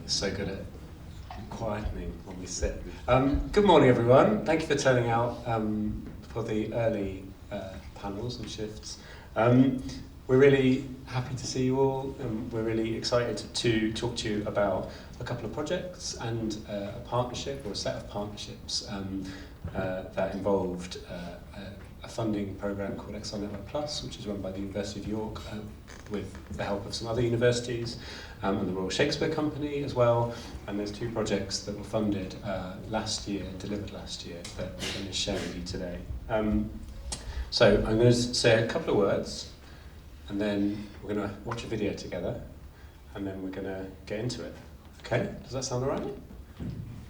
So good at quietening when we sit. Good morning, everyone. Thank you for turning out for the early panels and shifts. We're really happy to see you all. We're really excited to talk to you about a couple of projects and a partnership, or a set of partnerships that involved a funding programme called Exile Network Plus, which is run by the University of York with the help of some other universities, and the Royal Shakespeare Company as well. And there's two projects that were funded last year, delivered last year, that we're going to share with you today. So I'm going to say a couple of words, and then we're going to watch a video together, and then we're going to get into it. Okay? Does that sound all right?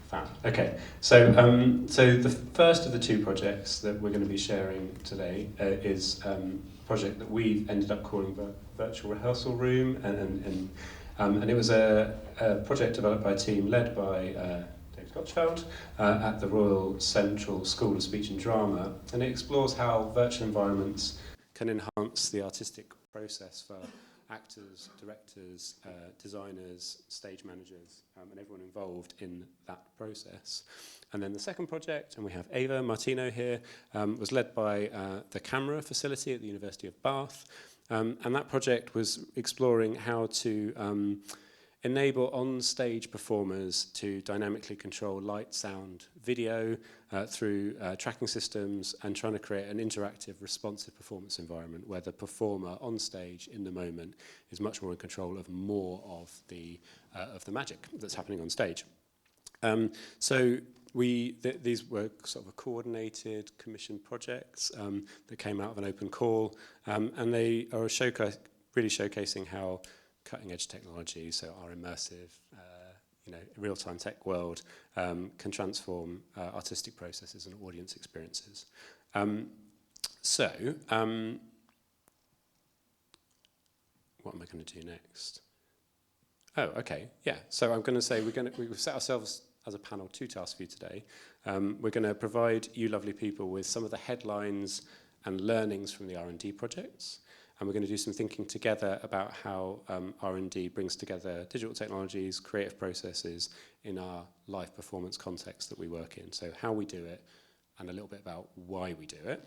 Fab. Okay. So the first of the two projects that we're going to be sharing today is a project that we've ended up calling the Virtual Rehearsal Room, and it was a project developed by a team led by David Gochfeld at the Royal Central School of Speech and Drama, and it explores how virtual environments can enhance the artistic process for actors, directors, designers, stage managers, and everyone involved in that process. And then the second project, and we have Ava Martino here, was led by the Camera Facility at the University of Bath. And that project was exploring how to enable on-stage performers to dynamically control light, sound, video through tracking systems, and trying to create an interactive, responsive performance environment where the performer on stage in the moment is much more in control of more of the magic that's happening on stage. These were sort of a coordinated commission projects that came out of an open call, and they are really showcasing how cutting-edge technology, so our immersive, real-time tech world, can transform artistic processes and audience experiences. What am I going to do next? Oh, okay, yeah. So I'm going to say we've set ourselves as a panel two tasks for you today. We're going to provide you lovely people with some of the headlines and learnings from the R&D projects. And we're going to do some thinking together about how R&D brings together digital technologies, creative processes in our live performance context that we work in. So how we do it, and a little bit about why we do it.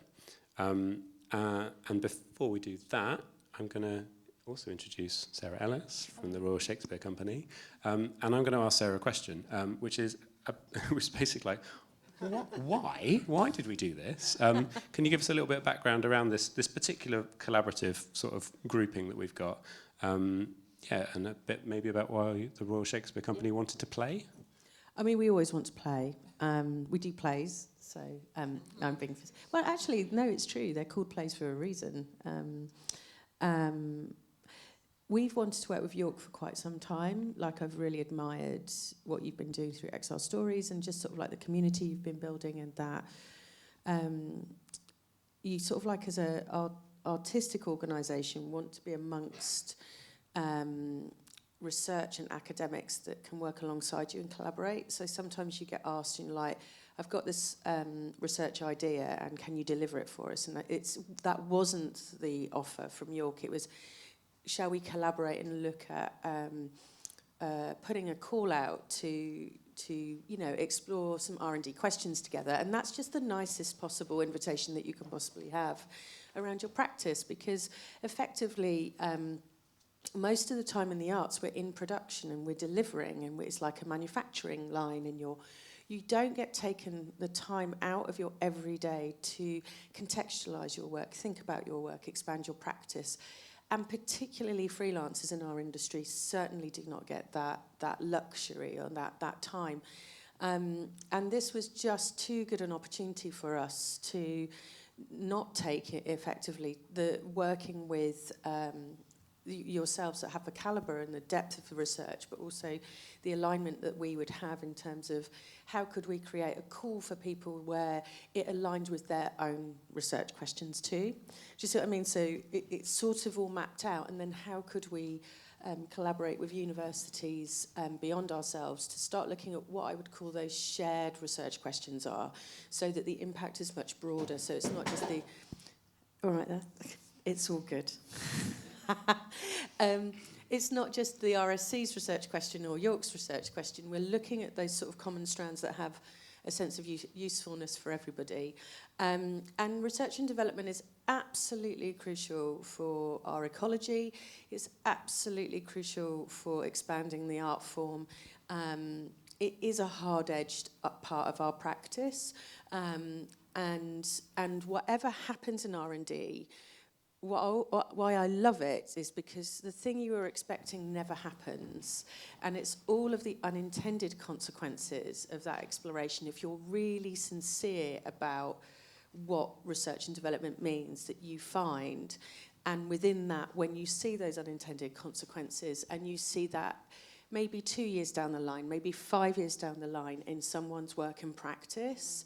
And before we do that, I'm going to also introduce Sarah Ellis from the Royal Shakespeare Company. And I'm going to ask Sarah a question, which is basically like, why? Why did we do this? Can you give us a little bit of background around this particular collaborative sort of grouping that we've got? And a bit maybe about why the Royal Shakespeare Company wanted to play? I mean, we always want to play. We do plays, so I'm being... Well, actually, no, it's true. They're called plays for a reason. We've wanted to work with York for quite some time. Like, I've really admired what you've been doing through Exile Stories and just sort of like the community you've been building, and that you sort of like as an artistic organisation want to be amongst research and academics that can work alongside you and collaborate. So sometimes you get asked, like, I've got this research idea and can you deliver it for us? And that wasn't the offer from York. It was, shall we collaborate and look at putting a call out to explore some R&D questions together? And that's just the nicest possible invitation that you can possibly have around your practice, because effectively most of the time in the arts we're in production and we're delivering, and it's like a manufacturing line, and you don't get taken the time out of your everyday to contextualise your work, think about your work, expand your practice. And particularly freelancers in our industry certainly do not get that luxury or that time. And this was just too good an opportunity for us to not take it effectively. The working with yourselves that have the calibre and the depth of the research, but also the alignment that we would have in terms of how could we create a call for people where it aligned with their own research questions too. Do you see what I mean? So it's sort of all mapped out, and then how could we collaborate with universities beyond ourselves to start looking at what I would call those shared research questions are, so that the impact is much broader. So it's not just the... All right there. It's all good. it's not just the RSC's research question or York's research question. We're looking at those sort of common strands that have a sense of usefulness for everybody. And research and development is absolutely crucial for our ecology. It's absolutely crucial for expanding the art form. It is a hard-edged part of our practice. And whatever happens in R&D, why I love it is because the thing you were expecting never happens, and it's all of the unintended consequences of that exploration. If you're really sincere about what research and development means, that you find, and within that, when you see those unintended consequences, and you see that maybe 2 years down the line, maybe 5 years down the line in someone's work and practice.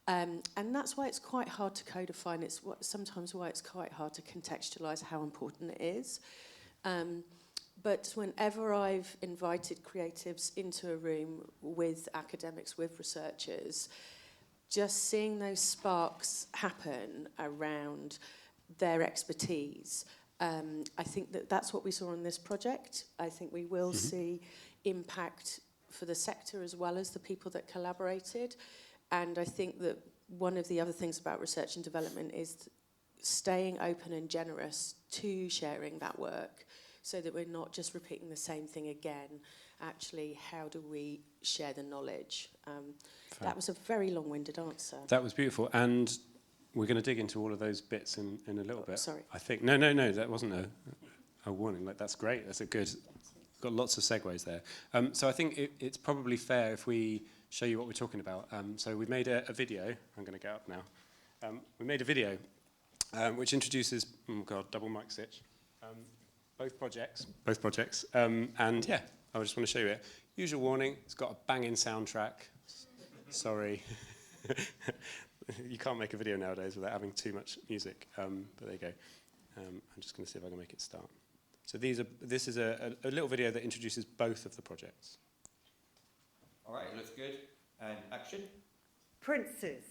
And that's why it's quite hard to codify, and it's sometimes why it's quite hard to contextualise how important it is. But whenever I've invited creatives into a room with academics, with researchers, just seeing those sparks happen around their expertise, I think that's what we saw on this project. I think we will see impact for the sector as well as the people that collaborated. And I think that one of the other things about research and development is staying open and generous to sharing that work so that we're not just repeating the same thing again. Actually, how do we share the knowledge? That was a very long-winded answer. That was beautiful. And we're going to dig into all of those bits in a little bit. Sorry. I think. No, that wasn't a warning. Like, that's great. That's a good... Got lots of segues there. So I think it's probably fair if we show you what we're talking about. So we made a video. I'm going to get up now. We made a video which introduces, double mic stitch, both projects. And yeah, I just want to show you it. Usual warning, it's got a banging soundtrack. Sorry. You can't make a video nowadays without having too much music, but there you go. I'm just going to see if I can make it start. So this is a little video that introduces both of the projects. All right, looks good. And action. Princes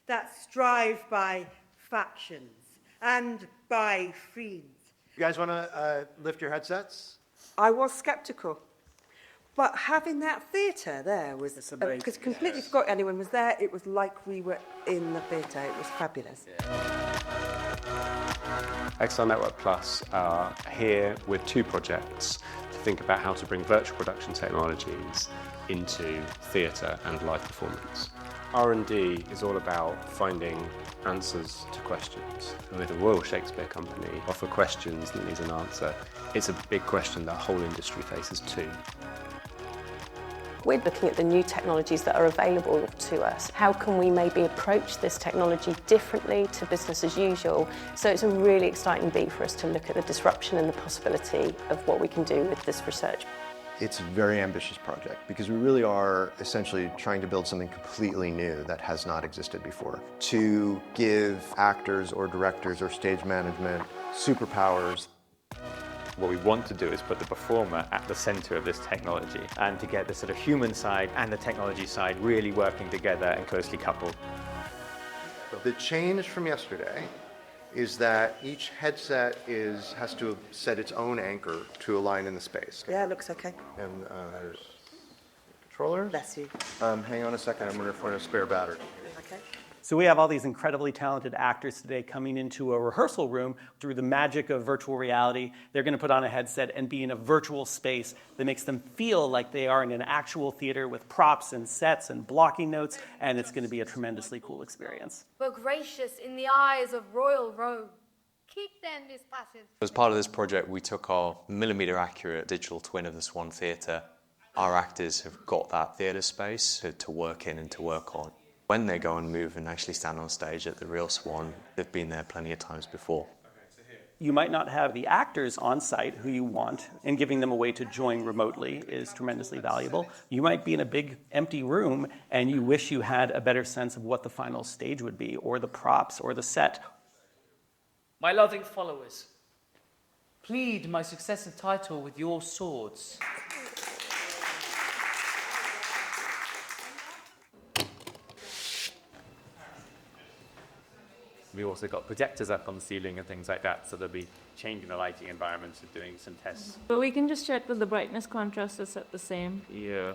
that strive by factions and by fiends. You guys want to lift your headsets? I was sceptical, but having that theatre there was because completely forgot anyone was there. It was like we were in the theatre. It was fabulous. XR Network Plus are here with two projects to think about how to bring virtual production technologies into theatre and live performance. R&D is all about finding answers to questions. And with the Royal Shakespeare Company, offer questions that need an answer. It's a big question that whole industry faces too. We're looking at the new technologies that are available to us. How can we maybe approach this technology differently to business as usual? So it's a really exciting beat for us to look at the disruption and the possibility of what we can do with this research. It's a very ambitious project because we really are essentially trying to build something completely new that has not existed before. To give actors or directors or stage management superpowers. What we want to do is put the performer at the center of this technology and to get the sort of human side and the technology side really working together and closely coupled. The change from yesterday is that each headset has to set its own anchor to align in the space. Yeah, it looks okay. And there's controllers. Bless you. Hang on a second, I'm going to find a spare battery. Okay. So we have all these incredibly talented actors today coming into a rehearsal room through the magic of virtual reality. They're going to put on a headset and be in a virtual space that makes them feel like they are in an actual theater with props and sets and blocking notes, and it's going to be a tremendously cool experience. But gracious in the eyes of royal Rome, keep them this passage. As part of this project, we took our millimetre accurate digital twin of the Swan Theatre. Our actors have got that theatre space to work in and to work on. When they go and move and actually stand on stage at the real Swan, they've been there plenty of times before. You might not have the actors on site who you want, and giving them a way to join remotely is tremendously valuable. You might be in a big empty room and you wish you had a better sense of what the final stage would be, or the props, or the set. My loving followers, plead my successive title with your swords. We also got projectors up on the ceiling and things like that, so they'll be changing the lighting environments and doing some tests. But we can just check that the brightness contrast is set the same. Yeah.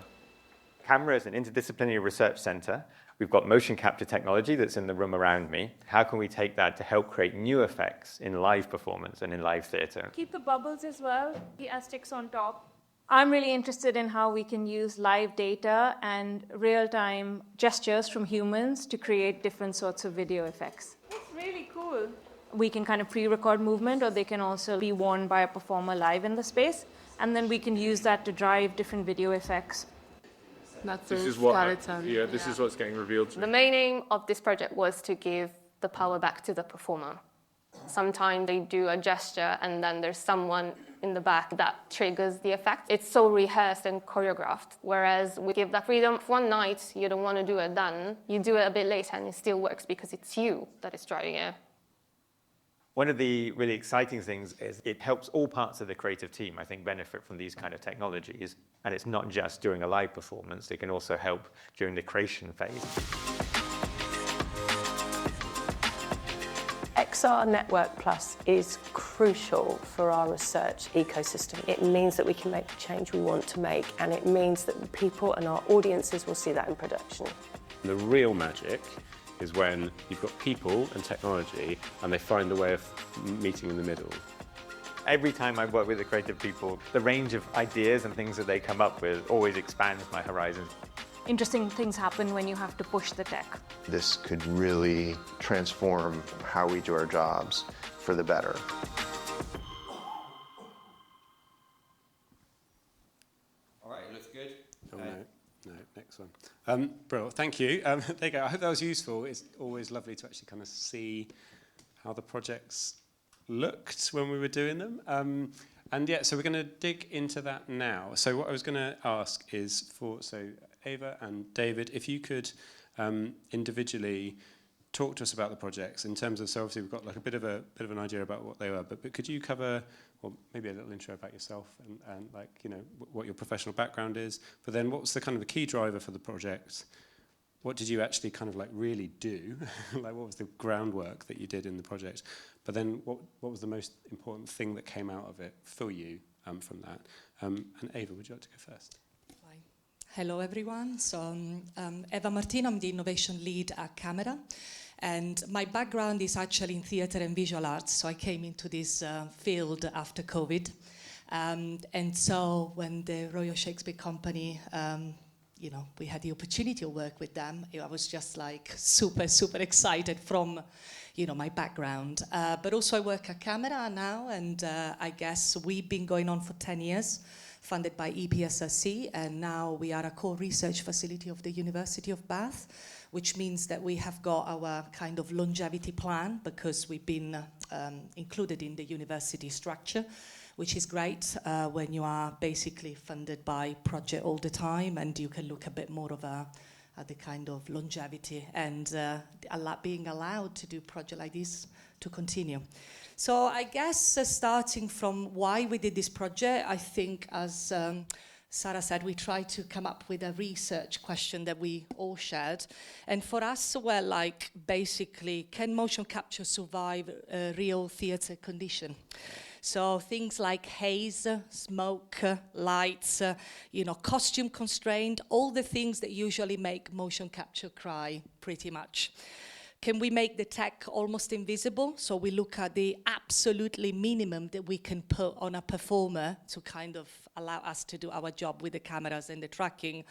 Camera is an interdisciplinary research center. We've got motion capture technology that's in the room around me. How can we take that to help create new effects in live performance and in live theatre? Keep the bubbles as well, the aesthetics on top. I'm really interested in how we can use live data and real-time gestures from humans to create different sorts of video effects. It's really cool. We can kind of pre-record movement, or they can also be worn by a performer live in the space, and then we can use that to drive different video effects. This is what's getting revealed to me. The main aim of this project was to give the power back to the performer. Sometimes they do a gesture and then there's someone in the back that triggers the effect. It's so rehearsed and choreographed, whereas we give that freedom. One night you don't want to do it then, you do it a bit later and it still works because it's you that is driving it. One of the really exciting things is it helps all parts of the creative team, I think, benefit from these kind of technologies. And it's not just during a live performance, it can also help during the creation phase. XR Network Plus is crucial for our research ecosystem. It means that we can make the change we want to make, and it means that people and our audiences will see that in production. The real magic is when you've got people and technology and they find a way of meeting in the middle. Every time I work with the creative people, the range of ideas and things that they come up with always expands my horizons. Interesting things happen when you have to push the tech. This could really transform how we do our jobs for the better. All right, it looks good. No, next one. Brilliant, thank you. There you go. I hope that was useful. It's always lovely to actually kind of see how the projects looked when we were doing them. And yeah, so we're going to dig into that now. So what I was going to ask is so Ava and David, if you could individually talk to us about the projects in terms of, so obviously we've got like a bit of an idea about what they were, but could you cover, or maybe a little intro about yourself and like, you know, what your professional background is, but then what's the kind of the key driver for the project? What did you actually kind of like really do? Like what was the groundwork that you did in the project? But then what was the most important thing that came out of it for you from that? And Ava, would you like to go first? Hello everyone, so Eva Martino, I'm the innovation lead at Camera, and my background is actually in theatre and visual arts, so I came into this field after COVID, and so when the Royal Shakespeare Company, you know, we had the opportunity to work with them, I was just like super excited from, you know, my background, but also I work at Camera now, and I guess we've been going on for 10 years. Funded by EPSRC, and now we are a core research facility of the University of Bath, which means that we have got our kind of longevity plan because we've been included in the university structure, which is great when you are basically funded by project all the time, and you can look a bit more of at the kind of longevity and being allowed to do project like this to continue. So I guess starting from why we did this project, I think as Sarah said, we tried to come up with a research question that we all shared. And for us, well, like basically, can motion capture survive a real theatre condition? So things like haze, smoke, lights, you know, costume constraint, all the things that usually make motion capture cry pretty much. Can we make the tech almost invisible? So we look at the absolutely minimum that we can put on a performer to kind of allow us to do our job with the cameras and the tracking.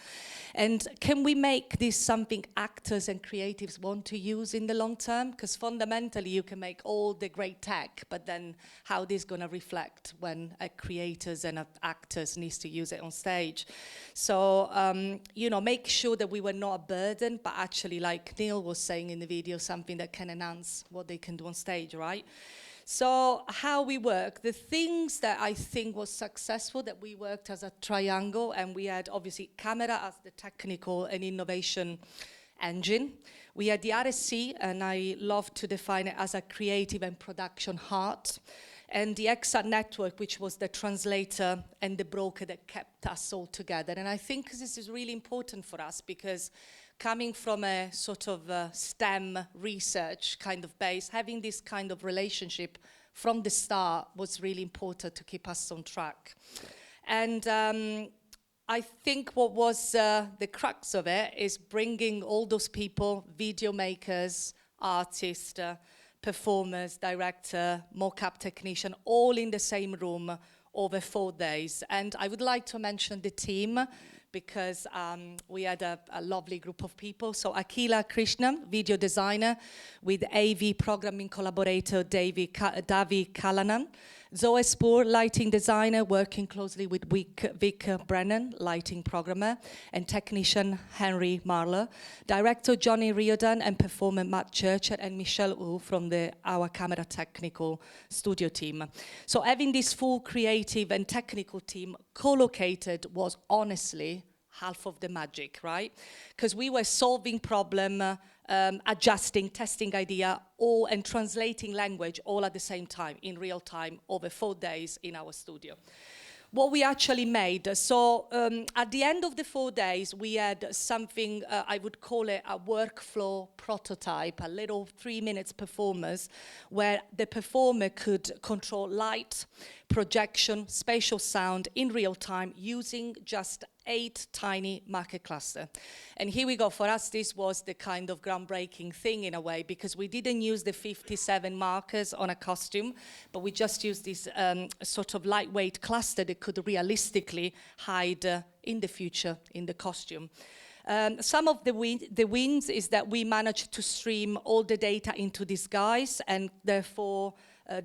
And can we make this something actors and creatives want to use in the long term? Because fundamentally you can make all the great tech, but then how this going to reflect when creators and actors needs to use it on stage? So, you know, make sure that we were not a burden, but actually, like Neil was saying in the video, something that can enhance what they can do on stage, right? So how we work, the things that I think was successful, that we worked as a triangle, and we had obviously Camera as the technical and innovation engine. We had the RSC, and I love to define it as a creative and production heart. And the XR network, which was the translator and the broker that kept us all together. And I think this is really important for us because coming from a sort of STEM research kind of base, having this kind of relationship from the start was really important to keep us on track. And I think what was the crux of it is bringing all those people, video makers, artists, performers, director, mocap technician, all in the same room over 4 days. And I would like to mention the team, because we had a lovely group of people. So Akila Krishnan, video designer, with AV programming collaborator Davi Kalanan. Zoe Spoor, lighting designer, working closely with Vic Brennan, lighting programmer, and technician Henry Marler. Director Johnny Riordan, and performer Matt Churchill, and Michelle Wu from our camera technical studio team. So having this full creative and technical team co-located was honestly half of the magic, right? Because we were solving problem, adjusting, testing idea, and translating language all at the same time, in real time, over 4 days in our studio. What we actually made, so at the end of the 4 days, we had something, I would call it a workflow prototype, a little 3 minutes performance, where the performer could control light, projection, spatial sound in real time using just 8 tiny marker clusters. And here we go. For us, this was the kind of groundbreaking thing in a way, because we didn't use the 57 markers on a costume, but we just used this sort of lightweight cluster that could realistically hide in the future in the costume. Some of the wins is that we managed to stream all the data into these guys, and therefore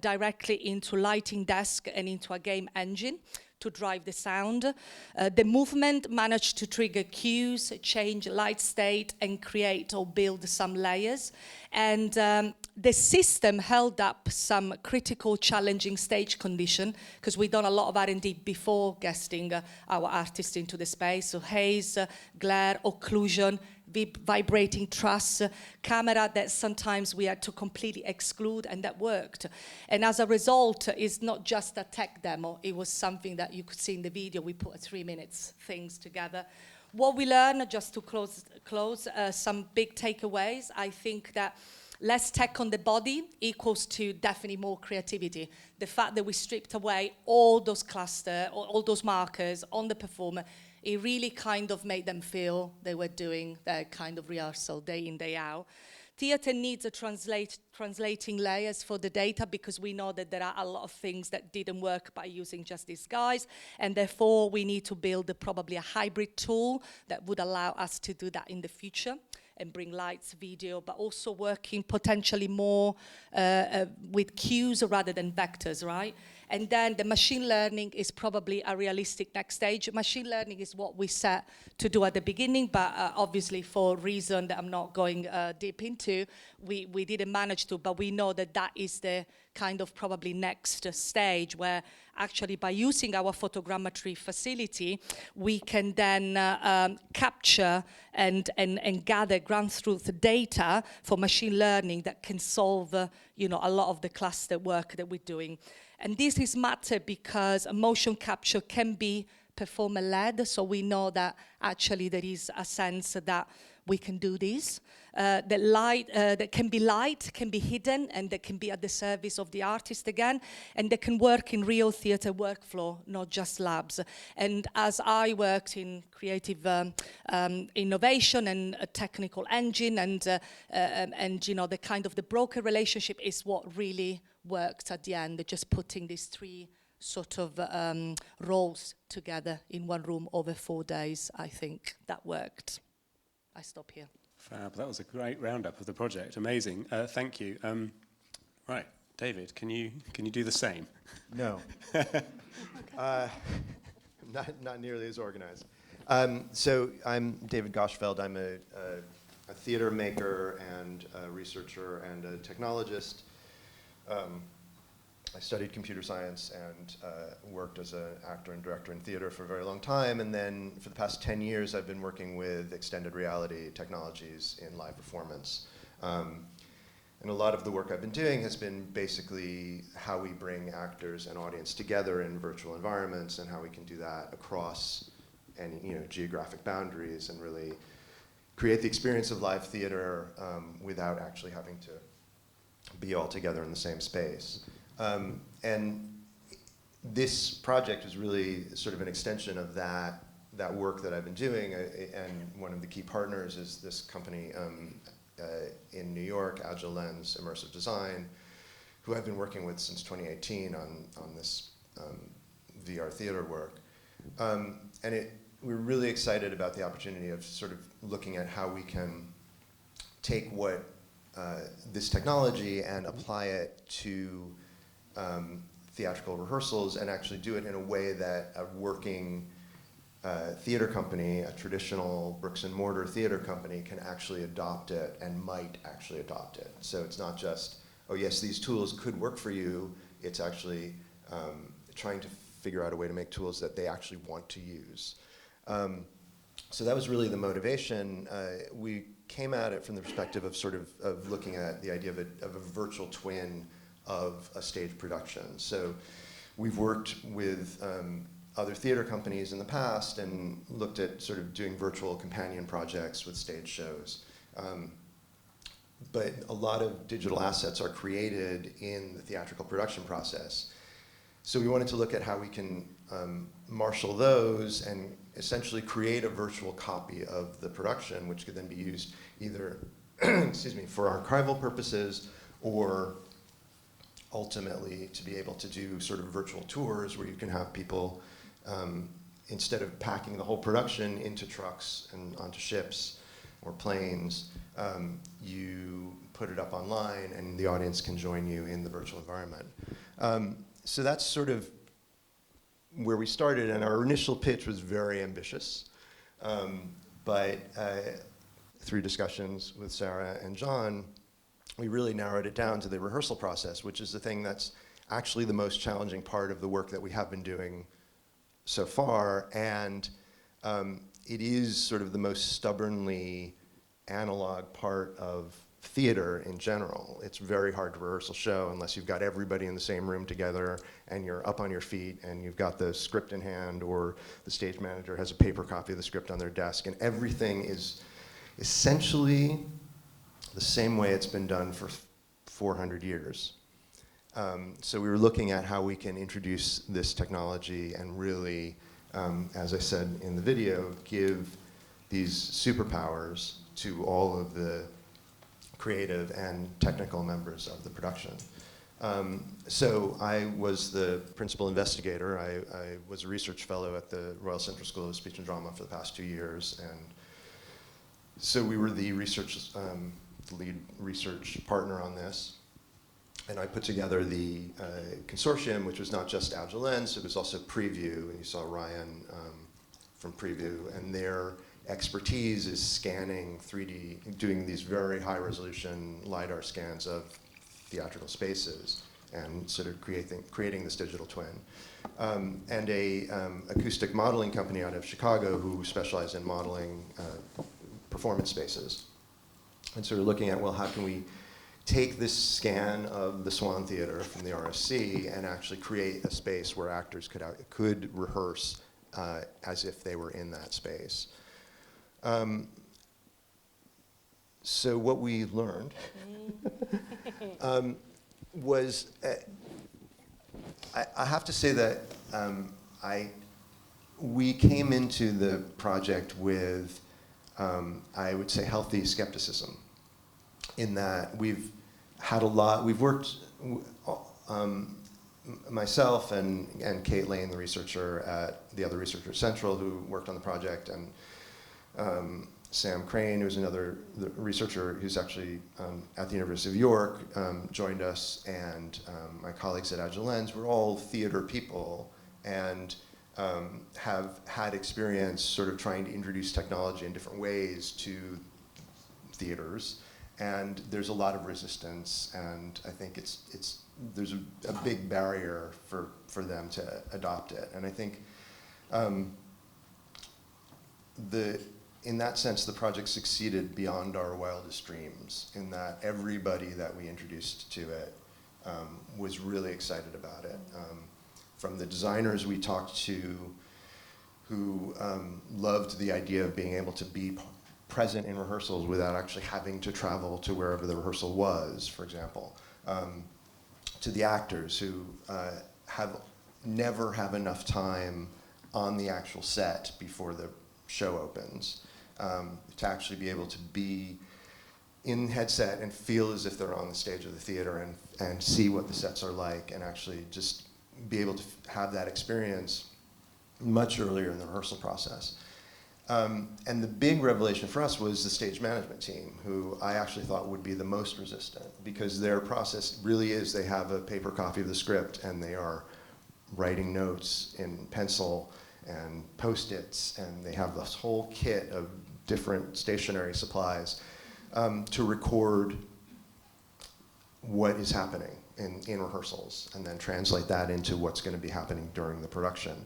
directly into lighting desk and into a game engine to drive the sound. The movement managed to trigger cues, change light state, and create or build some layers. And the system held up some critical, challenging stage condition, because we've done a lot of R&D before guesting our artists into the space. So haze, glare, occlusion, vibrating truss, camera that sometimes we had to completely exclude, and that worked. And as a result, it's not just a tech demo, it was something that you could see in the video. We put 3 minutes things together. What we learned, just to close some big takeaways, I think that less tech on the body equals to definitely more creativity. The fact that we stripped away all those clusters, all those markers on the performer, it really kind of made them feel they were doing their kind of rehearsal day in, day out. Theatre needs a translating layers for the data, because we know that there are a lot of things that didn't work by using just these guys, and therefore we need to build probably a hybrid tool that would allow us to do that in the future and bring lights, video, but also working potentially more with cues rather than vectors, right? And then the machine learning is probably a realistic next stage. Machine learning is what we set to do at the beginning, but obviously for reason that I'm not going deep into, we didn't manage to, but we know that that is the kind of probably next stage, where actually by using our photogrammetry facility, we can then capture and gather ground truth data for machine learning that can solve a lot of the cluster work that we're doing. And this is matter because motion capture can be performer-led, so we know that actually there is a sense that we can do this. The light, that can be light, can be hidden, and that can be at the service of the artist again, and they can work in real theatre workflow, not just labs. And as I worked in creative innovation and a technical engine, and the kind of the broker relationship is what really worked at the end, just putting these 3 sort of roles together in one room over 4 days. I think that worked. I stop here. Fab. That was a great roundup of the project. Amazing. Thank you. Right, David, can you do the same? No. Not nearly as organized. So I'm David Gochfeld. I'm a theater maker and a researcher and a technologist. I studied computer science and worked as an actor and director in theater for a very long time. And then for the past 10 years, I've been working with extended reality technologies in live performance. And a lot of the work I've been doing has been basically how we bring actors and audience together in virtual environments, and how we can do that across any geographic boundaries, and really create the experience of live theater without actually having to be all together in the same space. And this project is really sort of an extension of that work that I've been doing, and one of the key partners is this company in New York, Agile Lens Immersive Design, who I've been working with since 2018 on this VR theater work. We're really excited about the opportunity of sort of looking at how we can take what this technology and apply it to theatrical rehearsals and actually do it in a way that a working theater company, a traditional bricks and mortar theater company, can actually adopt it and might actually adopt it. So it's not just, oh yes, these tools could work for you, it's actually trying to figure out a way to make tools that they actually want to use. So that was really the motivation. We came at it from the perspective of sort of looking at the idea of a virtual twin of a stage production. So we've worked with other theater companies in the past and looked at sort of doing virtual companion projects with stage shows. But a lot of digital assets are created in the theatrical production process. So we wanted to look at how we can marshal those and essentially create a virtual copy of the production, which could then be used either excuse me, for archival purposes or ultimately to be able to do sort of virtual tours where you can have people, instead of packing the whole production into trucks and onto ships or planes, you put it up online and the audience can join you in the virtual environment. So that's sort of where we started, and our initial pitch was very ambitious. But through discussions with Sarah and John, we really narrowed it down to the rehearsal process, which is the thing that's actually the most challenging part of the work that we have been doing so far. And it is sort of the most stubbornly analog part of theater in general. It's very hard to rehearse a show unless you've got everybody in the same room together and you're up on your feet and you've got the script in hand, or the stage manager has a paper copy of the script on their desk, and everything is essentially the same way it's been done for 400 years. So we were looking at how we can introduce this technology and really, as I said in the video, give these superpowers to all of the creative and technical members of the production. So I was the principal investigator. I was a research fellow at the Royal Central School of Speech and Drama for the past 2 years, and so we were the lead research partner on this. And I put together the consortium, which was not just Agile Lens, it was also Preview, and you saw Ryan from Preview, and their expertise is scanning 3D, doing these very high resolution LiDAR scans of theatrical spaces and sort of creating this digital twin. And a acoustic modeling company out of Chicago who specialize in modeling performance spaces. And sort of looking at, well, how can we take this scan of the Swan Theater from the RSC and actually create a space where actors could rehearse as if they were in that space. So what we learned was, I have to say that we came into the project with, I would say, healthy skepticism, in that we've worked, myself and Kate Lane, the researcher at the other researcher at Central who worked on the project, and Sam Crane, who's another researcher who's actually at the University of York, joined us, and my colleagues at Agile Lens. We're all theater people and have had experience sort of trying to introduce technology in different ways to theaters, and there's a lot of resistance, and I think there's a big barrier for them to adopt it. And I think in that sense, the project succeeded beyond our wildest dreams, in that everybody that we introduced to it was really excited about it. From the designers we talked to, who loved the idea of being able to be present in rehearsals without actually having to travel to wherever the rehearsal was, for example. To the actors who never have enough time on the actual set before the show opens, to actually be able to be in headset and feel as if they're on the stage of the theater and see what the sets are like, and actually just be able to have that experience much earlier in the rehearsal process. And the big revelation for us was the stage management team, who I actually thought would be the most resistant, because their process really is, they have a paper copy of the script and they are writing notes in pencil and Post-its, and they have this whole kit of different stationary supplies to record what is happening in rehearsals, and then translate that into what's going to be happening during the production.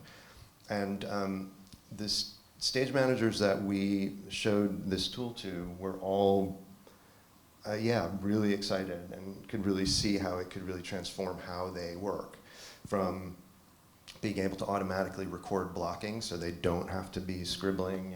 And this stage managers that we showed this tool to were all, really excited and could really see how it could really transform how they work. From being able to automatically record blocking so they don't have to be scribbling,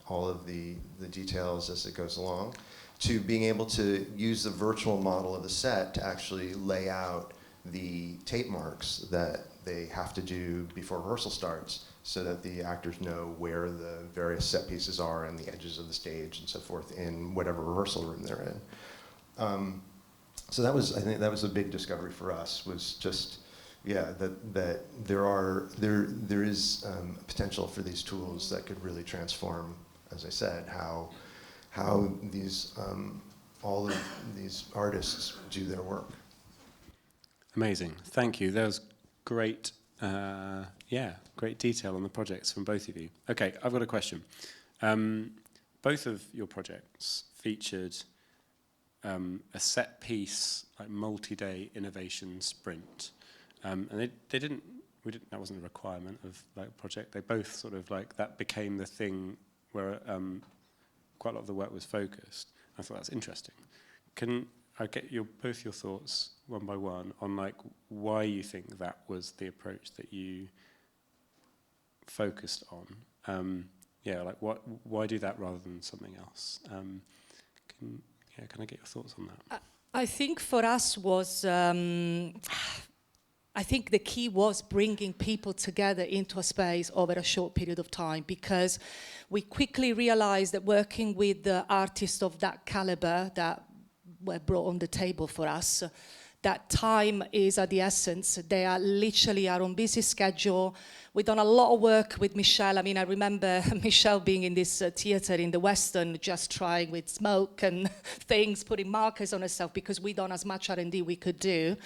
all of the details as it goes along, to being able to use the virtual model of the set to actually lay out the tape marks that they have to do before rehearsal starts, so that the actors know where the various set pieces are and the edges of the stage and so forth in whatever rehearsal room they're in. So that was, I think that was a big discovery for us, was just, that there is potential for these tools that could really transform, as I said, how these, all of these artists do their work. Amazing, thank you. That was great. Great detail on the projects from both of you. Okay, I've got a question. Both of your projects featured a set piece, like multi-day innovation sprint, and that wasn't a requirement of like project. They both sort of like, that became the thing where quite a lot of the work was focused. I thought that's interesting. Can I get both your thoughts one by one on like why you think that was the approach that you focused on? Why do that rather than something else? Can I get your thoughts on that? I think for us was, I think the key was bringing people together into a space over a short period of time, because we quickly realized that working with the artists of that caliber that were brought on the table for us, that time is at the essence. They are literally our own busy schedule. We've done a lot of work with Michelle. I mean, I remember Michelle being in this theater in the Western, just trying with smoke and things, putting markers on herself, because we've done as much R&D we could do.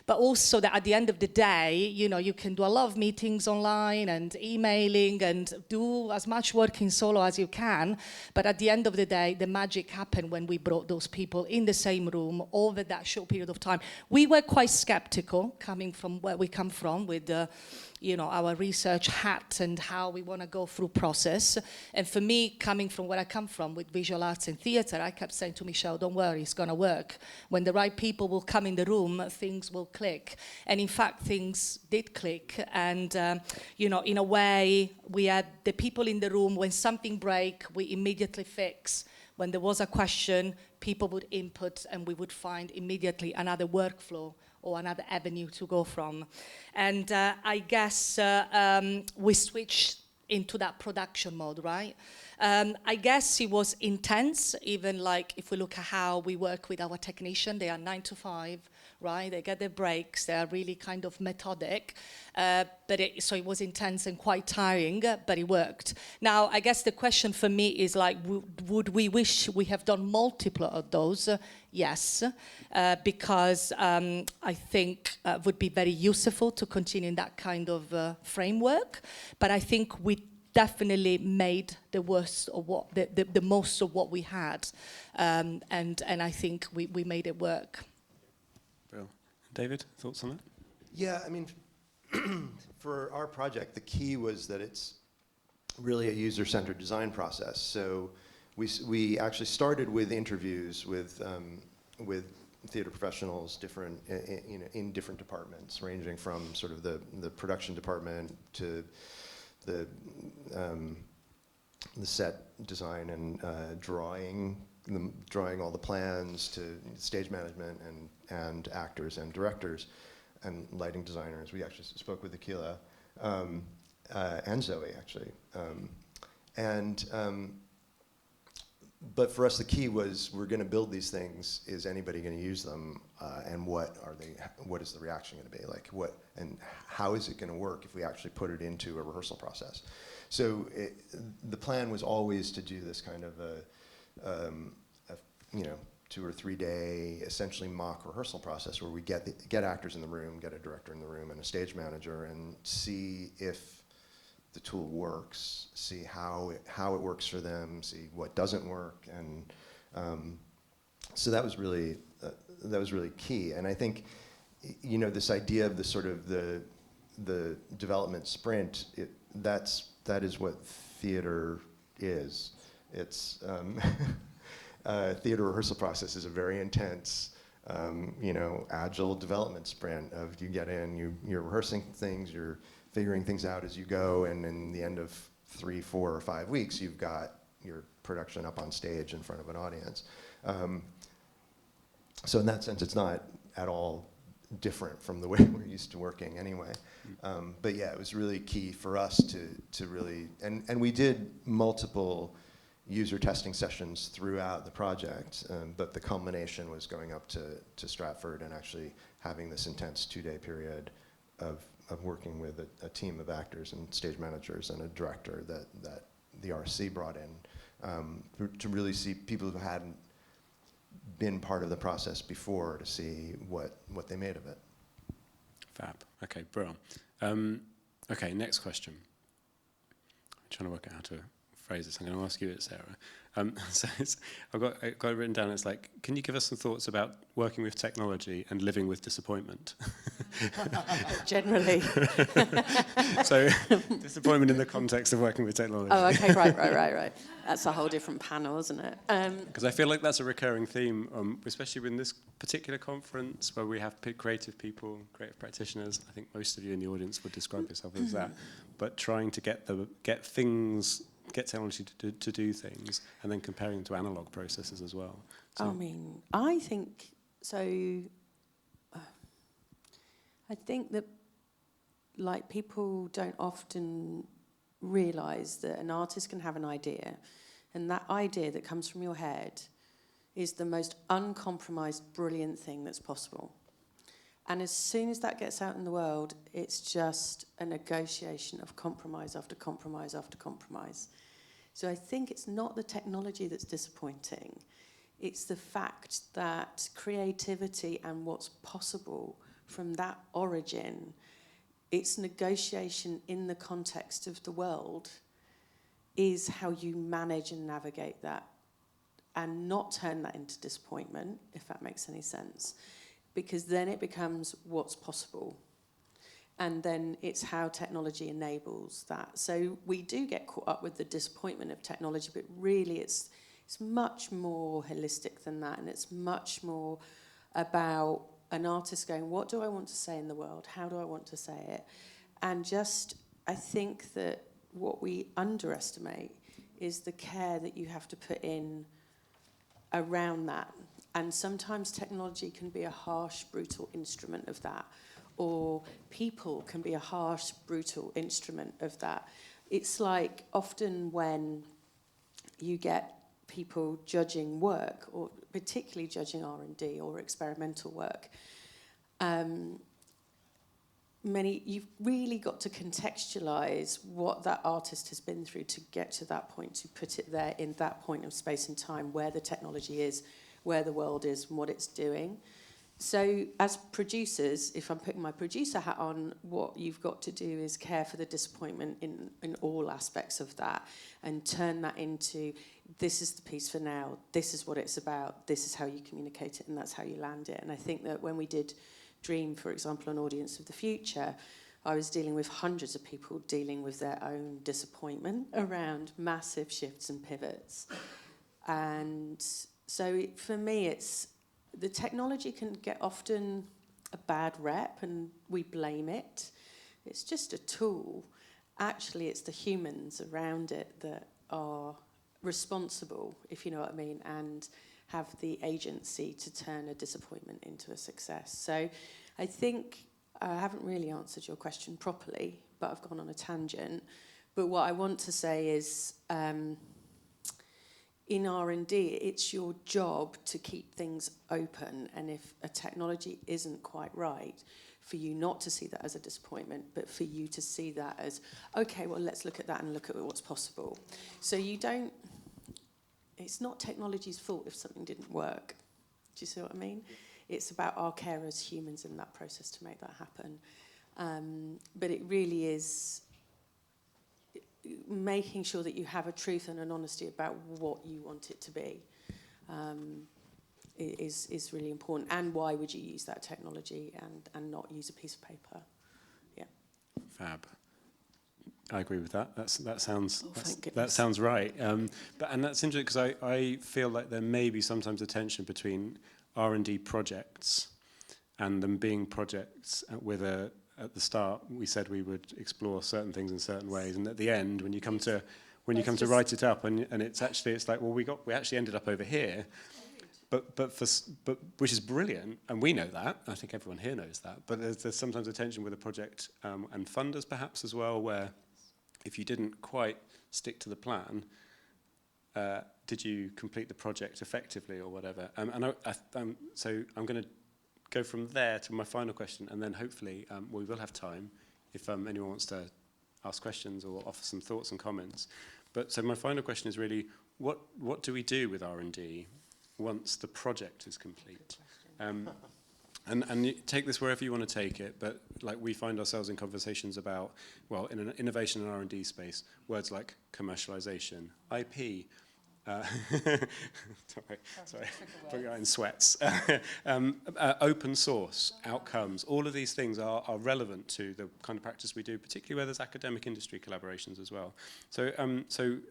But also that at the end of the day, you can do a lot of meetings online and emailing and do as much work in solo as you can. But at the end of the day, the magic happened when we brought those people in the same room over that short period of time. We were quite skeptical, coming from where we come from with our research hat and how we want to go through process. And for me, coming from where I come from with visual arts and theater, I kept saying to Michelle, don't worry, it's going to work. When the right people will come in the room, things will click. And in fact, things did click. And, in a way, we had the people in the room. When something break, we immediately fix. When there was a question, people would input and we would find immediately another workflow or another avenue to go from. And I guess we switched into that production mode, right? I guess it was intense, even like if we look at how we work with our technician, they are 9 to 5, right? They get their breaks, they are really kind of methodic. So it was intense and quite tiring, but it worked. Now, I guess the question for me is like, would we wish we have done multiple of those? Yes, because I think would be very useful to continue in that kind of framework. But I think we definitely made the worst of what the most of what we had, and I think we made it work. Bill, David, thoughts on that? Yeah, I mean, for our project, the key was that it's really a user-centered design process. So we actually started with interviews with theater professionals, in different departments, ranging from sort of the production department to the set design and drawing all the plans to stage management and actors and directors and lighting designers. We actually spoke with Akila and Zoe, actually. But for us, the key was, we're going to build these things. Is anybody going to use them? And what is the reaction going to be? Like, and how is it going to work if we actually put it into a rehearsal process? So the plan was always to do this kind of a 2 or 3 day, essentially mock rehearsal process, where we get actors in the room, get a director in the room, and a stage manager, and see if the tool works, see how it works for them, see what doesn't work, and so that was really key. And I think, this idea of the sort of the development sprint, that is what theater is. It's theater rehearsal process is a very intense, agile development sprint of, you get in, you're rehearsing things, you're figuring things out as you go, and in the end of 3, 4, or 5 weeks, you've got your production up on stage in front of an audience. So in that sense, it's not at all different from the way we're used to working anyway. But yeah, it was really key for us to really, and we did multiple user testing sessions throughout the project, but the culmination was going up to Stratford and actually having this intense 2-day period of working with a team of actors and stage managers and a director that the RC brought in, to really see people who hadn't been part of the process before, to see what they made of it. Fab. Okay, brilliant. Okay, next question. I'm trying to work out how to phrase this. I'm going to ask you it, Sarah. So I've got it written down. It's like, can you give us some thoughts about working with technology and living with disappointment? Generally. So disappointment in the context of working with technology. Oh, okay, right. That's a whole different panel, isn't it? Because I feel like that's a recurring theme, especially in this particular conference where we have creative people, creative practitioners. I think most of you in the audience would describe yourself as that. But trying to get technology to do things, and then comparing to analog processes as well. So I mean, I think so. I think that, like, people don't often realise that an artist can have an idea, and that idea that comes from your head is the most uncompromised, brilliant thing that's possible. And as soon as that gets out in the world, it's just a negotiation of compromise after compromise after compromise. So I think it's not the technology that's disappointing. It's the fact that creativity and what's possible from that origin, it's negotiation in the context of the world, is how you manage and navigate that and not turn that into disappointment, if that makes any sense. Because then it becomes what's possible. And then it's how technology enables that. So we do get caught up with the disappointment of technology, but really it's much more holistic than that, and it's much more about an artist going, what do I want to say in the world? How do I want to say it? And just, I think that what we underestimate is the care that you have to put in around that. And sometimes technology can be a harsh, brutal instrument of that. Or people can be a harsh, brutal instrument of that. It's like often when you get people judging work, or particularly judging R&D or experimental work, you've really got to contextualise what that artist has been through to get to that point, to put it there in that point of space and time where the technology is, where the world is, and what it's doing. So as producers, if I'm putting my producer hat on, what you've got to do is care for the disappointment in all aspects of that, and turn that into, this is the piece for now, this is what it's about, this is how you communicate it, and that's how you land it. And I think that when we did Dream, for example, an Audience of the Future, I was dealing with hundreds of people dealing with their own disappointment around massive shifts and pivots. And so for me, it's, the technology can get often a bad rep and we blame it. It's just a tool. Actually, it's the humans around it that are responsible, if you know what I mean, and have the agency to turn a disappointment into a success. So I think I haven't really answered your question properly, but I've gone on a tangent. But what I want to say is, in R&D, it's your job to keep things open, and if a technology isn't quite right, for you not to see that as a disappointment, but for you to see that as, okay, well, let's look at that and look at what's possible. So you don't, it's not technology's fault if something didn't work. Do you see what I mean? It's about our care as humans in that process to make that happen. But it really is making sure that you have a truth and an honesty about what you want it to be is really important. And why would you use that technology and not use a piece of paper? Yeah. Fab. I agree with that. That sounds right. And that's interesting because I feel like there may be sometimes a tension between R&D projects and them being projects with a. At the start, we said we would explore certain things in certain ways, and at the end, when you come to write it up, and it's like, well, we actually ended up over here, but which is brilliant, and we know that. I think everyone here knows that. But there's sometimes a tension with a project and funders perhaps as well, where if you didn't quite stick to the plan, did you complete the project effectively or whatever? So I'm going to go from there to my final question, and then hopefully we will have time if anyone wants to ask questions or offer some thoughts and comments. But so my final question is really, what do we do with R&D once the project is complete? And you take this wherever you want to take it, but like we find ourselves in conversations about, well, in an innovation and R&D space, words like commercialization, IP, sorry, put you out in sweats. Open source, outcomes, all of these things are relevant to the kind of practice we do, particularly where there's academic industry collaborations as well. So,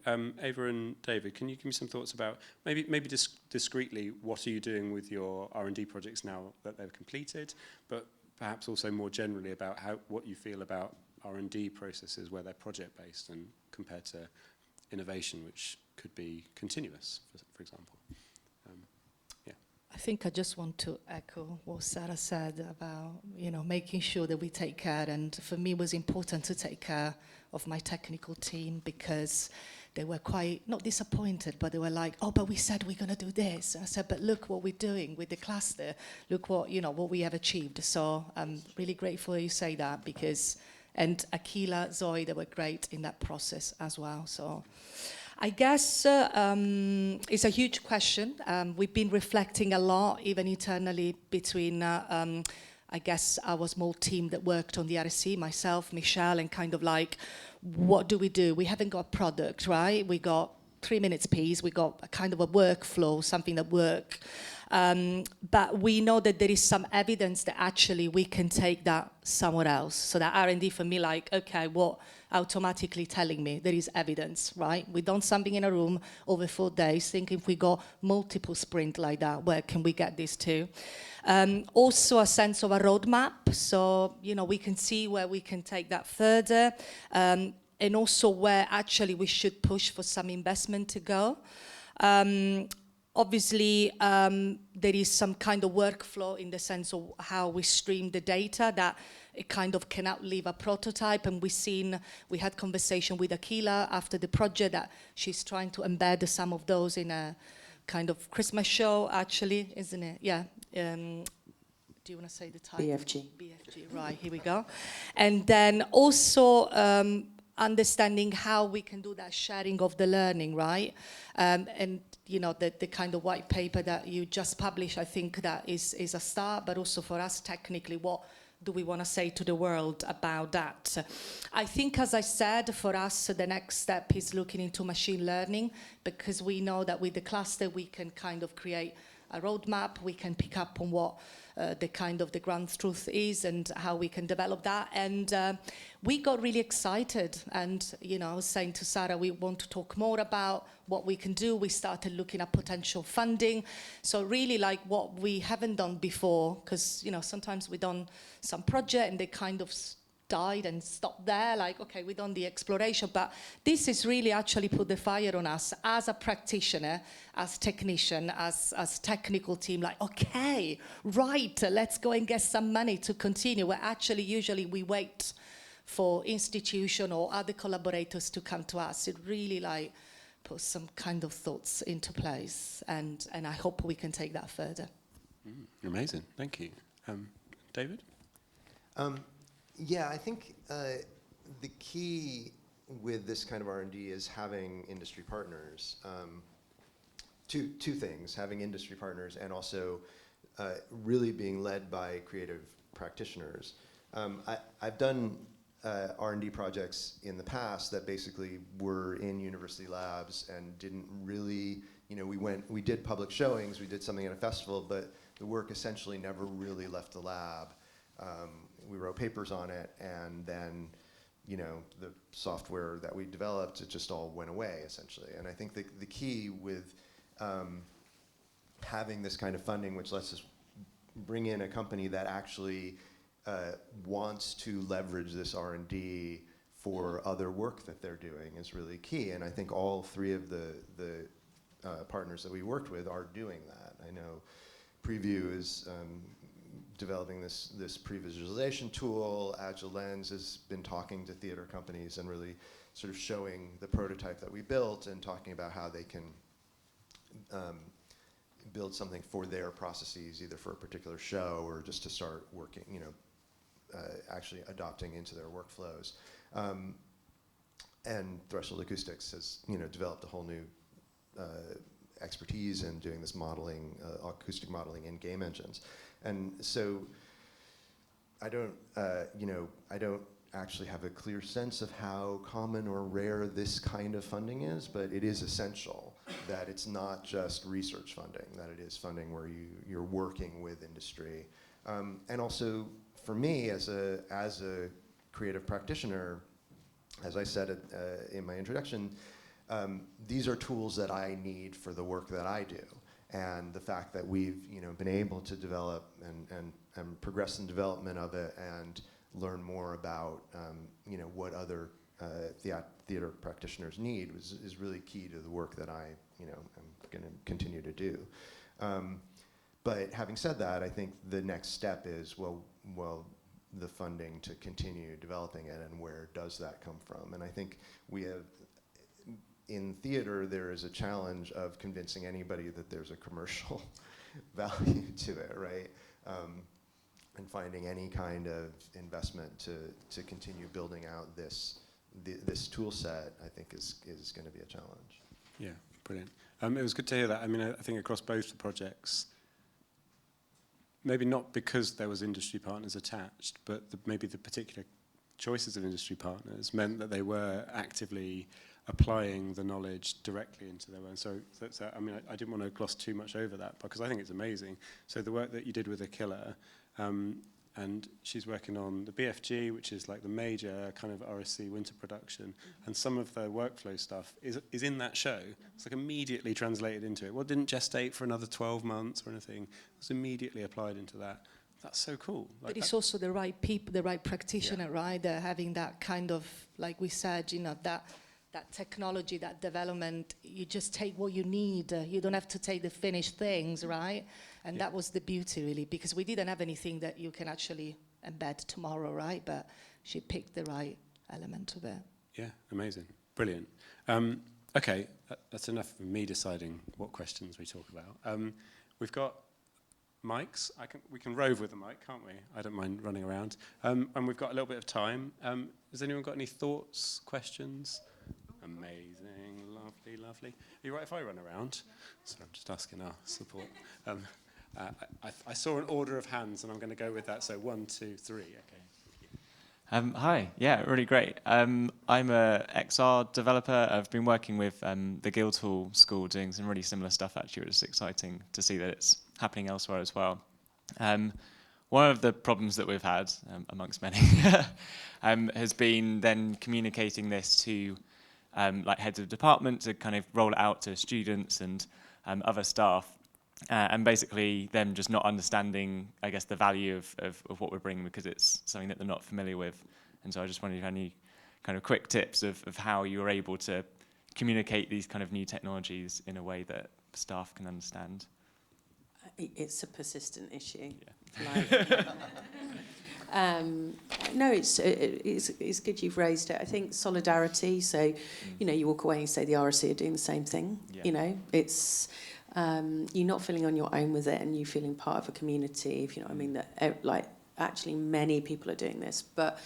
Ava and David, can you give me some thoughts about maybe discreetly, what are you doing with your R&D projects now that they've completed, but perhaps also more generally about what you feel about R&D processes where they're project-based and compared to innovation, which could be continuous, for example. I think I just want to echo what Sarah said about, making sure that we take care. And for me, it was important to take care of my technical team because they were quite, not disappointed, but they were like, oh, but we said we're going to do this. And I said, but look what we're doing with the cluster. Look what we have achieved. So I'm really grateful you say that because, and Akila, Zoe, they were great in that process as well. So I guess it's a huge question. We've been reflecting a lot, even internally, between, I guess, our small team that worked on the RSC, myself, Michelle, and kind of like, what do? We haven't got a product, right? We got 3 minutes piece. We got a kind of a workflow, something that works. But we know that there is some evidence that actually we can take that somewhere else. So that R&D for me, like, okay, what automatically telling me there is evidence, right? We've done something in a room over 4 days, thinking if we got multiple sprints like that, where can we get this to? Also a sense of a roadmap. So, we can see where we can take that further. And also where actually we should push for some investment to go. Obviously, there is some kind of workflow in the sense of how we stream the data that it kind of can outlive a prototype. And we had conversation with Akila after the project that she's trying to embed some of those in a kind of Christmas show, actually, isn't it? Yeah. Do you want to say the title? BFG. BFG, right, here we go. And then also understanding how we can do that sharing of the learning, right? And the kind of white paper that you just published, I think that is a start, but also for us technically, what do we want to say to the world about that? I think, as I said, for us, the next step is looking into machine learning, because we know that with the cluster, we can kind of create a roadmap, we can pick up on what the ground truth is and how we can develop that. And we got really excited. And, I was saying to Sarah, we want to talk more about what we can do. We started looking at potential funding. So really like what we haven't done before, because, sometimes we've done some project and they kind of died and stopped there, like, okay, we've done the exploration, but this is really actually put the fire on us as a practitioner, as technician, as technical team, like, okay, right, let's go and get some money to continue, where actually usually we wait for institution or other collaborators to come to us. It really like put some kind of thoughts into place, and I hope we can take that further. Amazing, thank you. David? Yeah, I think the key with this kind of R&D is having industry partners. Two things, having industry partners and also really being led by creative practitioners. I've done R&D projects in the past that basically were in university labs and didn't really, we did public showings, we did something at a festival, but the work essentially never really left the lab. We wrote papers on it, and then, the software that we developed, it just all went away, essentially. And I think the key with having this kind of funding, which lets us bring in a company that actually wants to leverage this R&D for other work that they're doing, is really key. And I think all three of the partners that we worked with are doing that. I know Preview is developing this pre-visualization tool. Agile Lens has been talking to theater companies and really sort of showing the prototype that we built and talking about how they can build something for their processes, either for a particular show or just to start working, actually adopting into their workflows. And Threshold Acoustics has, developed a whole new expertise in doing this modeling, acoustic modeling in game engines. And so I don't actually have a clear sense of how common or rare this kind of funding is, but it is essential that it's not just research funding, that it is funding where you're working with industry. And also, for me, as a creative practitioner, as I said in my introduction, these are tools that I need for the work that I do. And the fact that we've been able to develop and progress in development of it and learn more about what other theater practitioners need is really key to the work that I am going to continue to do. But having said that, I think the next step is well the funding to continue developing it, and where does that come from? And I think we have. In theater, there is a challenge of convincing anybody that there's a commercial value to it, right? And finding any kind of investment to continue building out this tool set, I think is going to be a challenge. Yeah, brilliant. It was good to hear that. I mean, I think across both the projects, maybe not because there was industry partners attached, but maybe the particular choices of industry partners meant that they were actively applying the knowledge directly into their own. So that's, I mean, I didn't want to gloss too much over that because I think it's amazing. So the work that you did with Akilla, and she's working on the BFG, which is like the major kind of RSC winter production, and some of the workflow stuff is in that show. It's like immediately translated into it. Well, it didn't gestate for another 12 months or anything. It was immediately applied into that. That's so cool. Like, but it's also the right people, the right practitioner, right? They're having that kind of, like we said, that technology, that development, you just take what you need. You don't have to take the finished things, right? And that was the beauty, really, because we didn't have anything that you can actually embed tomorrow, right? But she picked the right element of it. Yeah, amazing. Brilliant. Okay, that's enough of me deciding what questions we talk about. We've got mics. We can rove with the mic, can't we? I don't mind running around. And we've got a little bit of time. Has anyone got any thoughts, questions? Amazing, lovely, lovely. Are you right if I run around? So I'm just asking our support. I saw an order of hands, and I'm going to go with that. So 1, 2, 3. Okay. Hi. Yeah, really great. I'm a XR developer. I've been working with the Guildhall School doing some really similar stuff. Actually, it's exciting to see that it's happening elsewhere as well. One of the problems that we've had, amongst many, has been then communicating this to like heads of department to kind of roll it out to students and other staff, and basically them just not understanding, I guess, the value of what we're bringing because it's something that they're not familiar with. And so I just wondered if you had any kind of quick tips of how you're able to communicate these kind of new technologies in a way that staff can understand. It's a persistent issue. Yeah. No, it's good you've raised it. I think solidarity. So, you know, you walk away and you say the RSC are doing the same thing. Yeah. You know, it's you're not feeling on your own with it, and you feeling part of a community. If you know what I mean, that like actually many people are doing this, but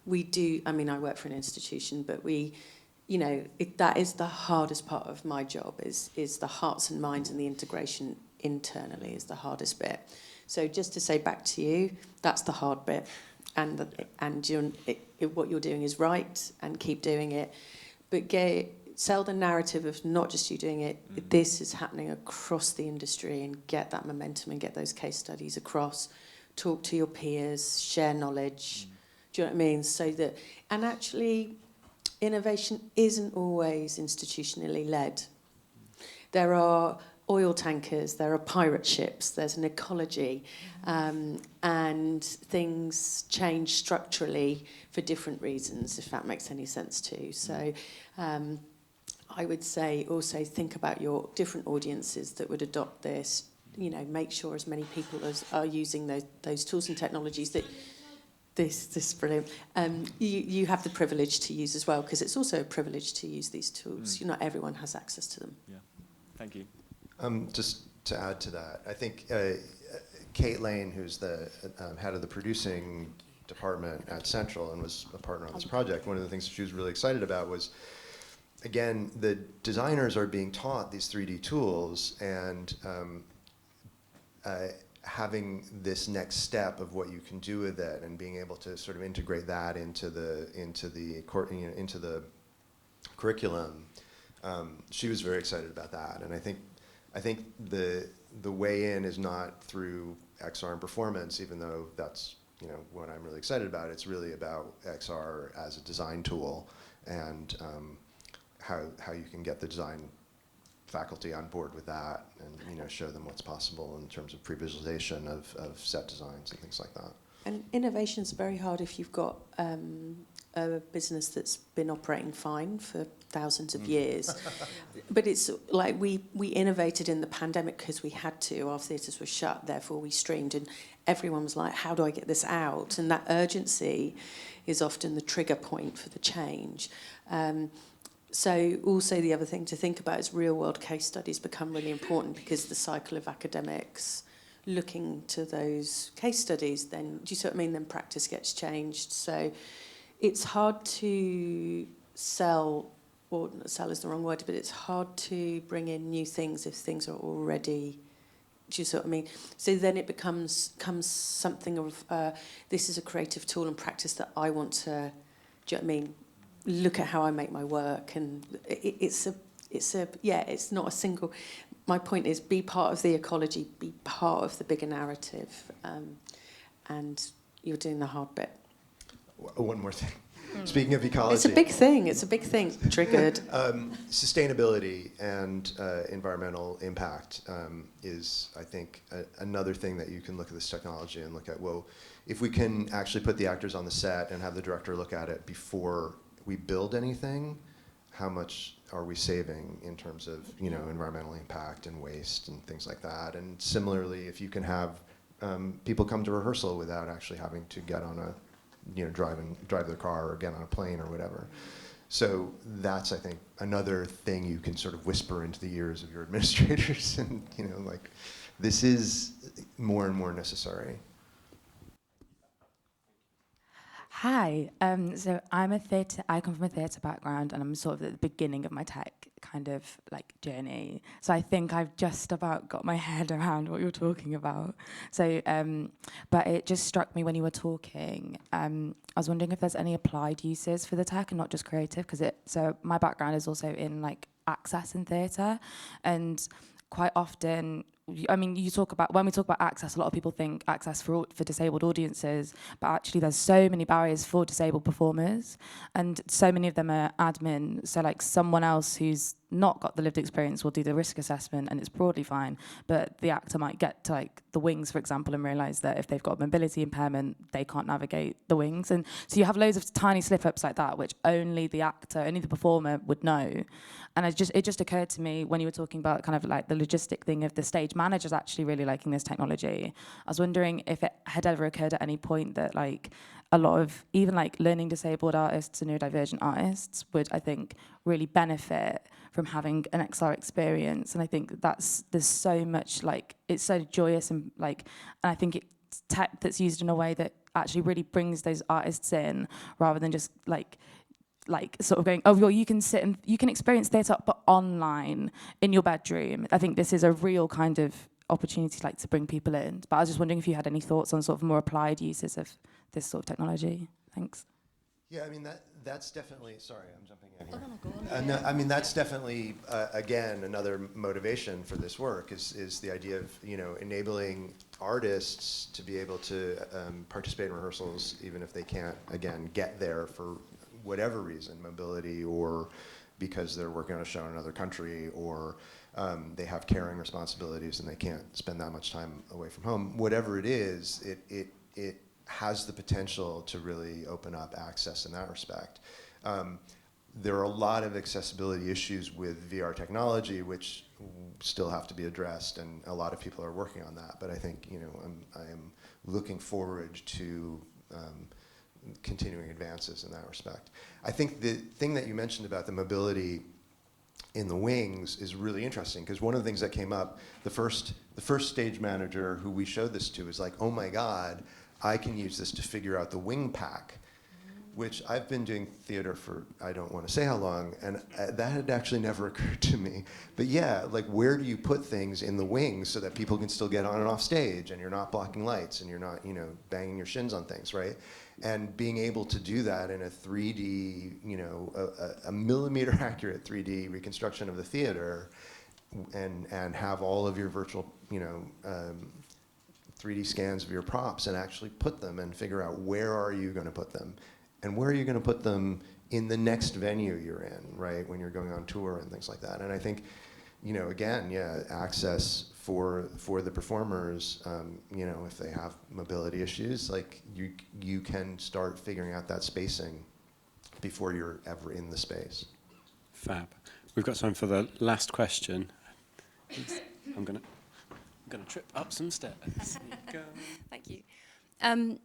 we do. I mean, I work for an institution, but we. You know, that is the hardest part of my job. Is the hearts and minds and the integration internally is the hardest bit. So just to say back to you, that's the hard bit, and what you're doing is right, and keep doing it. But sell the narrative of not just you doing it. This is happening across the industry, and get that momentum and get those case studies across. Talk to your peers, share knowledge. Do you know what I mean? So that, and actually, innovation isn't always institutionally led. There are oil tankers, there are pirate ships, there's an ecology, and things change structurally for different reasons, if that makes any sense too. So I would say also think about your different audiences that would adopt this. You know, make sure as many people as are using those tools and technologies that this is brilliant. You have the privilege to use as well, because it's also a privilege to use these tools. Not everyone has access to them. Yeah, thank you. Just to add to that, I think Kate Lane, who's the head of the producing department at Central and was a partner on this project, one of the things she was really excited about was, again, the designers are being taught these 3D tools, and having this next step of what you can do with it, and being able to sort of integrate that into the curriculum. She was very excited about that, and I think the way in is not through XR and performance, even though that's what I'm really excited about. It's really about XR as a design tool, and how you can get the design faculty on board with that, and show them what's possible in terms of pre-visualization of set designs and things like that. And innovation's very hard if you've got a business that's been operating fine for thousands of years. But it's like we innovated in the pandemic because we had to. Our theatres were shut, therefore we streamed, and everyone was like, how do I get this out? And that urgency is often the trigger point for the change. So also the other thing to think about is real-world case studies become really important, because the cycle of academics looking to those case studies, then, do you see what I mean? Then practice gets changed. So it's hard to sell, or sell is the wrong word, but it's hard to bring in new things if things are already, do you see what I mean? So then it becomes something of, this is a creative tool and practice that I want to, do you know what I mean? Look at how I make my work, and it's not a single. My point is, be part of the ecology, be part of the bigger narrative, and you're doing the hard bit. One more thing. Speaking of ecology, it's a big thing. It's a big thing. Triggered. Sustainability and environmental impact is, I think, another thing that you can look at this technology and look at. Well, if we can actually put the actors on the set and have the director look at it before we build anything, how much are we saving in terms of environmental impact and waste and things like that? And similarly, if you can have people come to rehearsal without actually having to get on a drive their car or get on a plane or whatever. So that's, I think, another thing you can sort of whisper into the ears of your administrators, and like, this is more and more necessary. Hi, so I come from a theatre background, and I'm sort of at the beginning of my tech kind of like journey. So I think I've just about got my head around what you're talking about. So, but it just struck me when you were talking. I was wondering if there's any applied uses for the tech and not just creative, so my background is also in like access in theatre, and quite often, I mean, when we talk about access, a lot of people think access for disabled audiences, but actually there's so many barriers for disabled performers, and so many of them are admin. So like someone else who's not got the lived experience will do the risk assessment and it's broadly fine, but the actor might get to like the wings, for example, and realise that if they've got a mobility impairment, they can't navigate the wings. And so you have loads of tiny slip-ups like that, which only the actor, only the performer would know. And it just occurred to me when you were talking about kind of like the logistic thing of the stage managers actually really liking this technology. I was wondering if it had ever occurred at any point that like a lot of even like learning disabled artists and neurodivergent artists would, I think, really benefit from having an XR experience. And I think there's so much like, it's so joyous and like, and I think it's tech that's used in a way that actually really brings those artists in rather than just like sort of going, oh, well, you can sit and you can experience theatre but online in your bedroom. I think this is a real kind of opportunity like to bring people in. But I was just wondering if you had any thoughts on sort of more applied uses of this sort of technology. Thanks. Yeah, I mean, that's definitely, sorry, I'm jumping in here. No, I mean, that's definitely, again, another motivation for this work is the idea of, you know, enabling artists to be able to participate in rehearsals even if they can't, again, get there for whatever reason, mobility or because they're working on a show in another country or they have caring responsibilities and they can't spend that much time away from home. Whatever it is, it has the potential to really open up access in that respect. There are a lot of accessibility issues with VR technology which still have to be addressed, and a lot of people are working on that. But I think, you know, I am looking forward to continuing advances in that respect. I think the thing that you mentioned about the mobility in the wings is really interesting, because one of the things that came up, the first stage manager who we showed this to is like, oh my God, I can use this to figure out the wing pack, which I've been doing theater for, I don't want to say how long, and that had actually never occurred to me. But yeah, like where do you put things in the wings so that people can still get on and off stage and you're not blocking lights and you're not, you know, banging your shins on things, right? And being able to do that in a 3D, you know, a millimeter accurate 3D reconstruction of the theater and have all of your virtual, you know, 3D scans of your props and actually put them and figure out where are you going to put them and where are you going to put them in the next venue you're in, right, when you're going on tour and things like that. And I think, you know, again, yeah, access for the performers, you know, if they have mobility issues, like you can start figuring out that spacing before you're ever in the space. Fab. We've got time for the last question. I'm gonna trip up some stairs. Thank you.